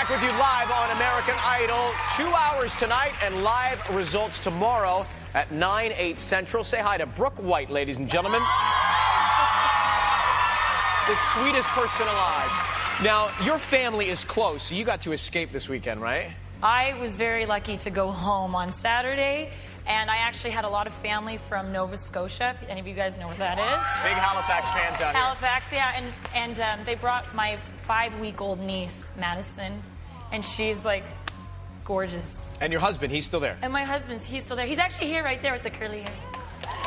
back with you live on American Idol. 2 hours tonight and live results tomorrow at 9, 8 Central. Say hi to Brooke White, ladies and gentlemen. The sweetest person alive. Now, your family is close, so you got to escape this weekend, right? I was very lucky to go home on Saturday, and I actually had a lot of family from Nova Scotia, if any of you guys know where that is. Big Halifax fans out here. Halifax, yeah, and they brought my 5-week-old niece, Madison, and she's, like, gorgeous. And your husband, he's still there? And my husband's, he's still there. He's actually here right there with the curly hair.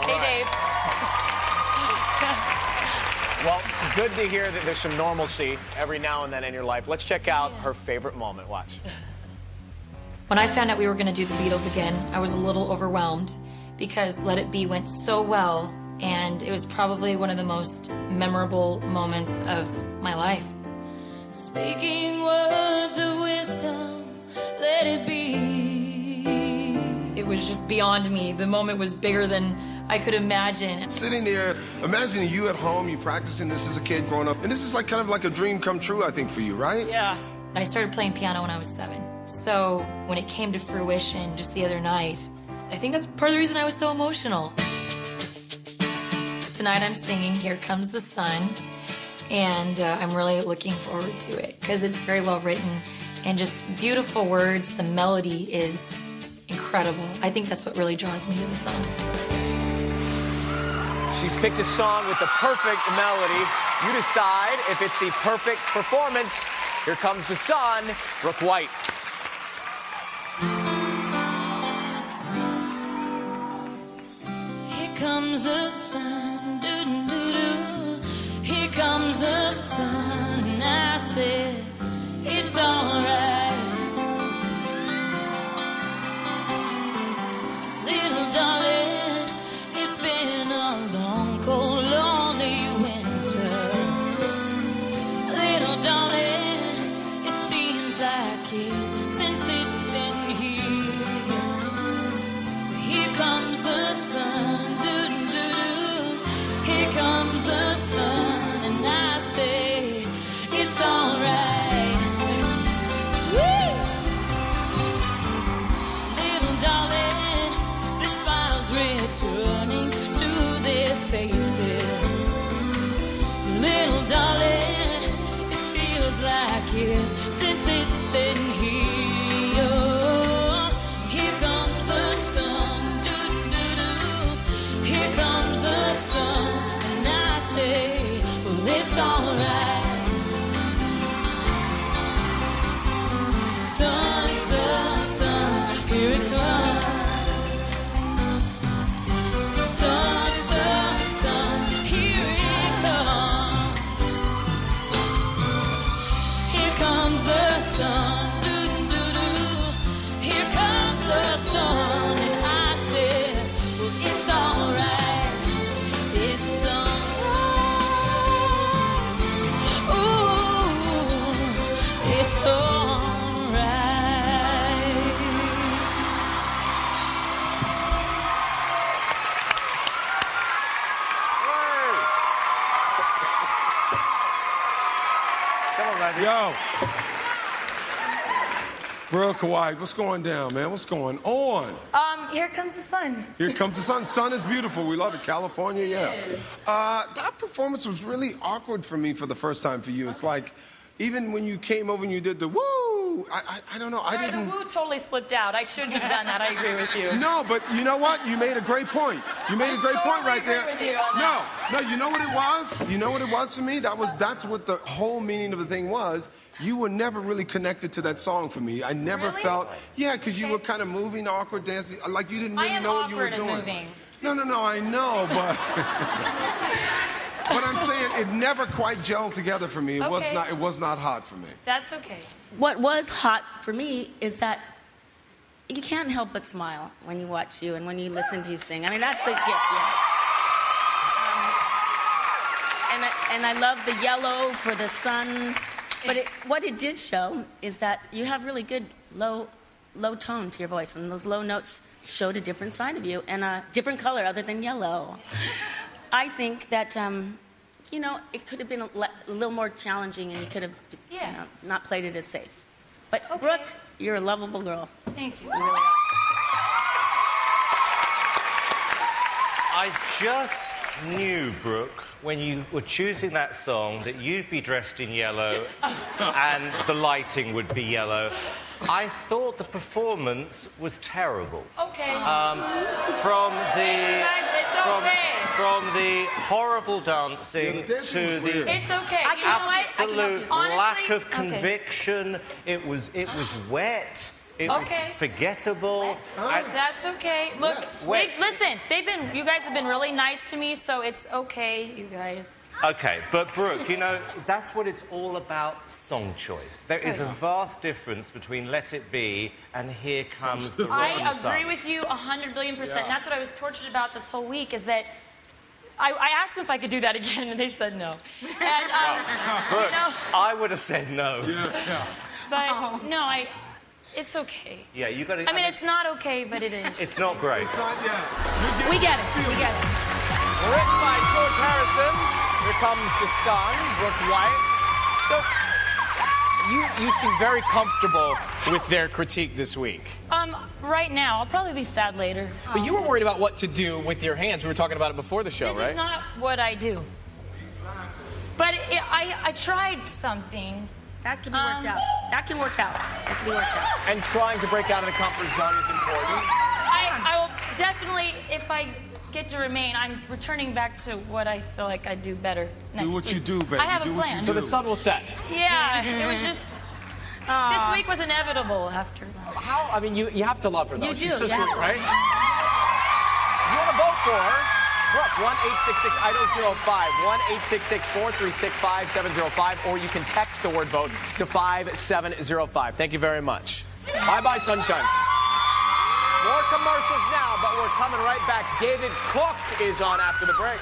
Hey, Dave. Well, good to hear that there's some normalcy every now and then in your life. Let's check out her favorite moment. Watch. When I found out we were going to do the Beatles again, I was a little overwhelmed because Let It Be went so well, and it was probably one of the most memorable moments of my life. Speaking words of wisdom, let it be. It was just beyond me. The moment was bigger than I could imagine. Sitting there, imagining you at home, you practicing this as a kid growing up, and this is like kind of like a dream come true, I think, for you, right? Yeah. I started playing piano when I was 7. So when it came to fruition just the other night, I think that's part of the reason I was so emotional. Tonight I'm singing Here Comes the Sun, and I'm really looking forward to it because it's very well written and just beautiful words. The melody is incredible. I think that's what really draws me to the song. She's picked a song with the perfect melody. You decide if it's the perfect performance. Here Comes the Sun, Brooke White. Here comes the sun, doo-doo-doo-doo. Here comes the sun, and I said, it's alright. Little darling, it's been a long, cold, lonely winter. Little darling, it seems like years since it's been here. Here comes the sun, doo-doo-doo. Here comes the sun, and I say it's alright. Woo! Little darling, the smiles returning to their faces. Little darling, it feels like years since it's been here. Here comes the sun, doo-doo-doo. Here comes the sun, and I say, well, it's alright. Sun, sun, sun, here it comes. Sun, sun, sun, here it comes. Here comes the sun, doo-doo-doo. Here comes the sun, and I said, well, it's alright. It's alright. Ooh, it's alright. Come on, Randy. Yo. Brooke White, what's going down, man? What's going on? Here comes the sun. Here comes the sun. Sun is beautiful. We love it. California, yeah. That performance was really awkward for me for the first time for you. It's like, even when you came over and you did the woo, I don't know. Sorry, I didn't. the woo totally slipped out. I shouldn't have done that. I agree with you. No, but you know what? You made a great point. You made a great point right there. With you on that. No, you know what it was? You know what it was for me? That's what the whole meaning of the thing was. You were never really connected to that song for me. I never Really? felt, yeah, because you were kind of moving, awkward, dancing, like you didn't really know what you were doing. Moving. No, I know, but but I'm saying it never quite gelled together for me. It was not hot for me. That's okay. What was hot for me is that you can't help but smile when you watch you and when you listen to you sing. I mean, that's a gift, yeah. And I love the yellow for the sun. But what it did show is that you have really good low tone to your voice, and those low notes showed a different side of you and a different color other than yellow. I think that, it could have been a little more challenging, and you could have not played it as safe. But Okay. Brooke, you're a lovable girl. Thank you. You really are. I just knew, Brooke, when you were choosing that song, that you'd be dressed in yellow and the lighting would be yellow. I thought the performance was terrible. Okay. From the Guys, it's okay. from the horrible dancing Yeah, the dancing to was the weird. It's okay. I You can know help what? you. absolute Honestly, lack of okay. conviction. It was wet. It was Okay. forgettable. That's okay. Look, Wet. listen, you guys have been really nice to me, so it's okay, you guys. Okay, but Brooke, you know, that's what it's all about, song choice. There is a vast difference between Let It Be and Here Comes the Rising I Sun. agree with you 100 billion %. And that's what I was tortured about this whole week, is that I asked them if I could do that again, and they said no. And, Brooke, you know, I would have said no. but no, it's okay. Yeah, you got to. I mean, it's not okay, but it is. It's not great. It's not, yes. We get it. We get it. Written by George Harrison. Here comes the sun, Brooke White. So, you seem very comfortable with their critique this week. Right now, I'll probably be sad later. But you were worried about what to do with your hands. We were talking about it before the show, This right? is not what I do. But I tried something. That can be worked out. That can work out. That can be worked out. And trying to break out of the comfort zone is important. I will definitely, if I get to remain, I'm returning back to what I feel like I do better next Do what week. you do, baby. I have Do a what you plan. So the sun will set. Yeah, it was just... This week was inevitable after that. How? I mean, you have to love her, though. You She's do, so yeah. sweet, right? You want to vote for her? Brooke, 1-866-IDOL-05, 1-866-436-5705, or you can text the word vote to 5705. Thank you very much. Bye-bye, sunshine. More commercials now, but we're coming right back. David Cook is on after the break.